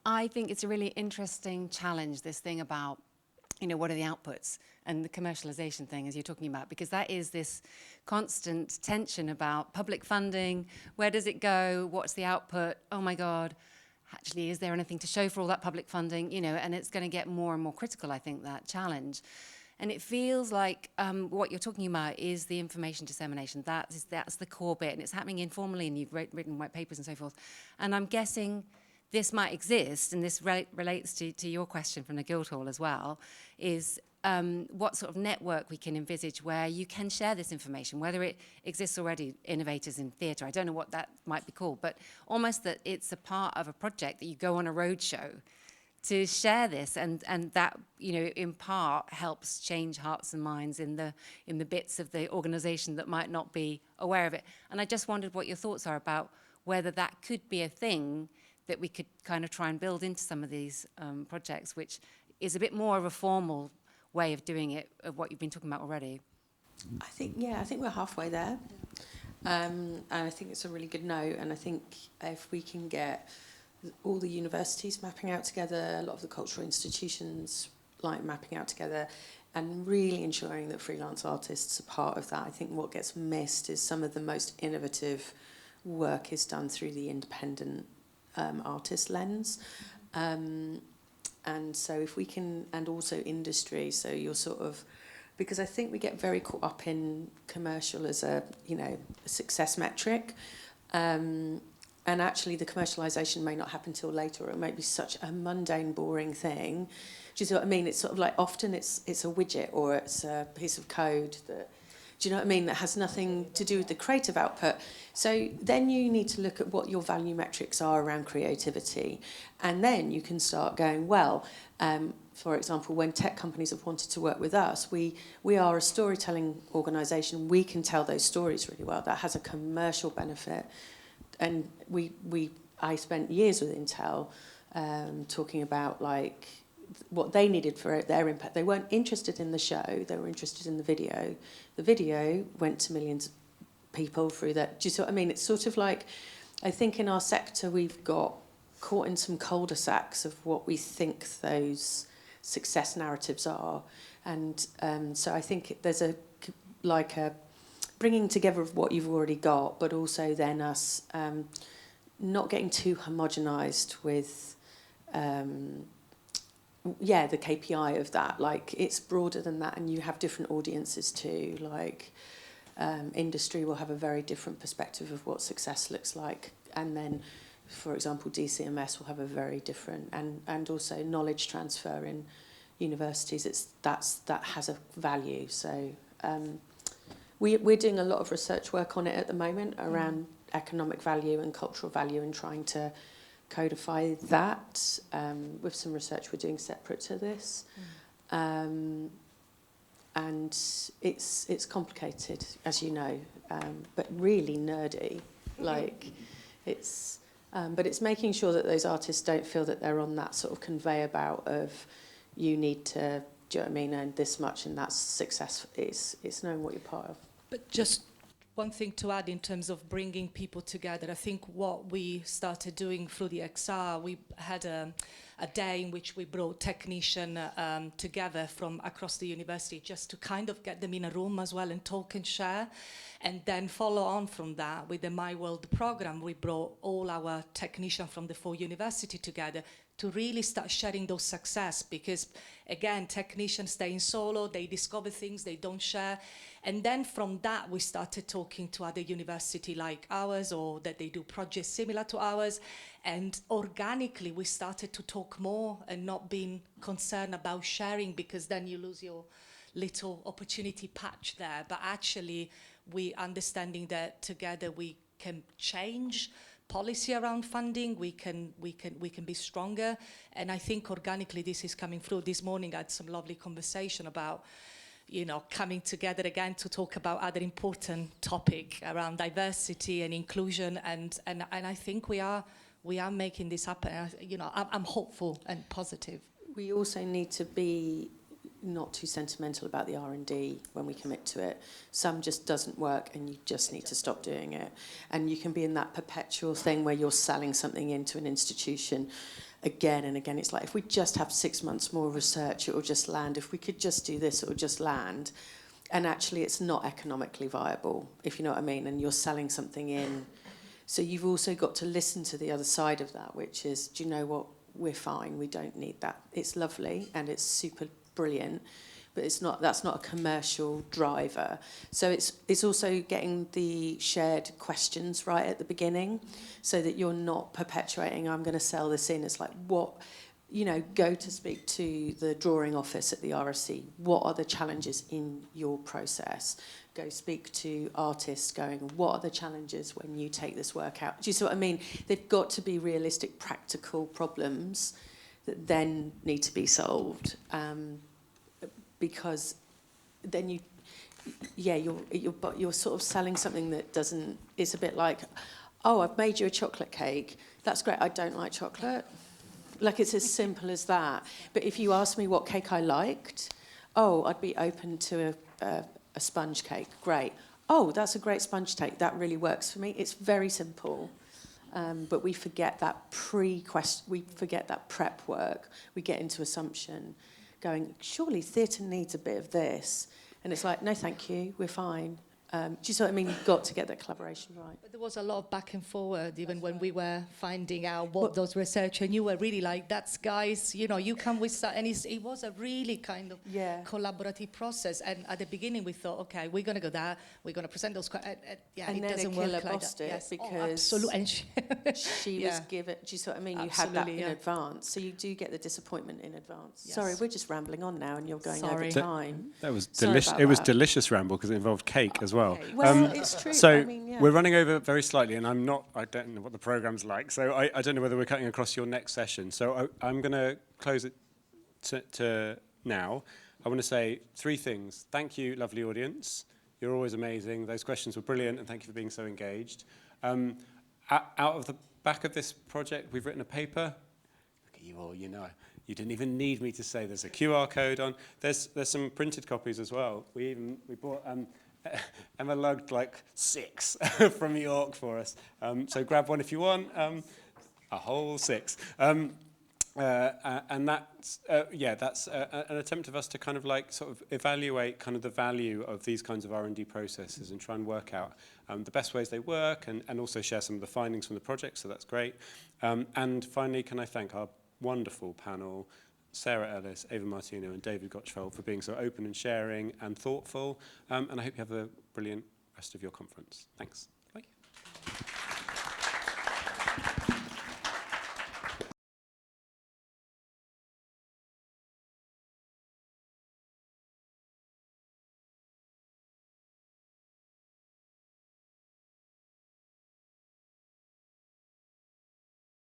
I think it's a really interesting challenge, this thing about, you know, what are the outputs and the commercialization thing as you're talking about, because that is this constant tension about public funding, where does it go, what's the output, oh my God, actually, is there anything to show for all that public funding, you know, and it's going to get more and more critical, I think, that challenge. And it feels like what you're talking about is the information dissemination. That's the core bit, and it's happening informally, and you've written white papers and so forth. And I'm guessing this might exist, and this relates to your question from the Guildhall as well, is what sort of network we can envisage where you can share this information, whether it exists already, innovators in theatre, I don't know what that might be called, but almost that it's a part of a project that you go on a roadshow to share this, and that, you know, in part helps change hearts and minds in the bits of the organisation that might not be aware of it. And I just wondered what your thoughts are about whether that could be a thing that we could kind of try and build into some of these projects, which is a bit more of a formal way of doing it, of what you've been talking about already. I think we're halfway there. And I think it's a really good note. And I think if we can get all the universities mapping out together, a lot of the cultural institutions like mapping out together, and really ensuring that freelance artists are part of that. I think what gets missed is some of the most innovative work is done through the independent artist lens. And so if we can, and also industry, so you're sort of, because I think we get very caught up in commercial as a, you know, a success metric. And actually the commercialisation may not happen till later, or it may be such a mundane, boring thing. Do you see what I mean? It's sort of like often it's a widget or it's a piece of code that, do you know what I mean, that has nothing to do with the creative output. So then you need to look at what your value metrics are around creativity. And then you can start going, well, for example, when tech companies have wanted to work with us, we are a storytelling organisation. We can tell those stories really well. That has a commercial benefit. And I spent years with Intel talking about like what they needed for their impact. They weren't interested in the show, they were interested in the video. The video went to millions of people through that. Do you see what I mean? It's sort of like, I think in our sector we've got caught in some cul-de-sacs of what we think those success narratives are. And so I think there's a bringing together of what you've already got, but also then us not getting too homogenised with the KPI of that. Like, it's broader than that, and you have different audiences too. Like, industry will have a very different perspective of what success looks like, and then, for example, DCMS will have a very different, and also knowledge transfer in universities. That has a value. So we're doing a lot of research work on it at the moment around economic value and cultural value, and trying to codify that with some research we're doing separate to this. And it's complicated, as you know, but really nerdy. Like, it's but it's making sure that those artists don't feel that they're on that sort of conveyor belt of you need to, do you know what I mean, earn this much and that's success. It's knowing what you're part of. But just one thing to add in terms of bringing people together. I think what we started doing through the XR, we had a day in which we brought technicians together from across the university, just to kind of get them in a room as well and talk and share. And then follow on from that with the My World program, we brought all our technicians from the 4 universities together to really start sharing those success, because again, technicians stay in solo, they discover things, they don't share. And then from that, we started talking to other universities like ours, or that they do projects similar to ours. And organically, we started to talk more and not being concerned about sharing, because then you lose your little opportunity patch there. But actually, we understanding that together we can change policy around funding, we can be stronger. And I think organically this is coming through. This morning I had some lovely conversation about, you know, coming together again to talk about other important topic around diversity and inclusion, and I think we are making this happen. You know, I'm hopeful and positive. We also need to be not too sentimental about the R&D when we commit to it. Some just doesn't work and you just need to stop doing it. And you can be in that perpetual thing where you're selling something into an institution again and again. It's like, if we just have 6 months more research, it will just land. If we could just do this, it will just land. And actually it's not economically viable, if you know what I mean, and you're selling something in. So you've also got to listen to the other side of that, which is, do you know what, we're fine, we don't need that. It's lovely and it's super brilliant, but that's not a commercial driver. So it's also getting the shared questions right at the beginning, so that you're not perpetuating, I'm going to sell this in. It's like, what, you know, go to speak to the drawing office at the RSC. What are the challenges in your process? Go speak to artists going, what are the challenges when you take this work out? Do you see what I mean? They've got to be realistic, practical problems that then need to be solved. Because then you're sort of selling something that doesn't. It's a bit like, oh, I've made you a chocolate cake. That's great. I don't like chocolate. Like, it's as simple as that. But if you asked me what cake I liked, oh, I'd be open to a sponge cake. Great. Oh, that's a great sponge cake. That really works for me. It's very simple. But we forget that we forget that prep work. We get into assumption, going, surely theatre needs a bit of this. And it's like, no, thank you, we're fine. Do you see what I mean? You've got to get that collaboration right. But there was a lot of back and forward, even when we were finding out what those research, and you were really like, that's guys, you know, you come with, and it was a really kind of collaborative process. And at the beginning we thought, okay, we're going to go there, we're going to present those, and it then doesn't work like lost that. it, Yes. because absolutely. And she was given, do you see what I mean? You had that in advance, so you do get the disappointment in advance. Yes. Sorry, we're just rambling on now and you're going over time. That was delicious. It was delicious ramble, because it involved cake as well. Okay. Well, it's true. So I mean, we're running over very slightly, and I don't know what the programme's like, so I don't know whether we're cutting across your next session. So I'm going to close it to now, I want to say 3 things. Thank you, lovely audience. You're always amazing. Those questions were brilliant, and thank you for being so engaged. Out of the back of this project, we've written a paper. Look at you all, you know. You didn't even need me to say there's a QR code on. There's some printed copies as well. We bought, Emma lugged like 6 from York for us. So grab one if you want. A whole 6. And that's an attempt of us to kind of like sort of evaluate kind of the value of these kinds of R&D processes and try and work out the best ways they work and also share some of the findings from the project, so that's great. And finally, can I thank our wonderful panel, Sarah Ellis, Ava Martino and David Gochfeld, for being so open and sharing and thoughtful. And I hope you have a brilliant rest of your conference. Thanks.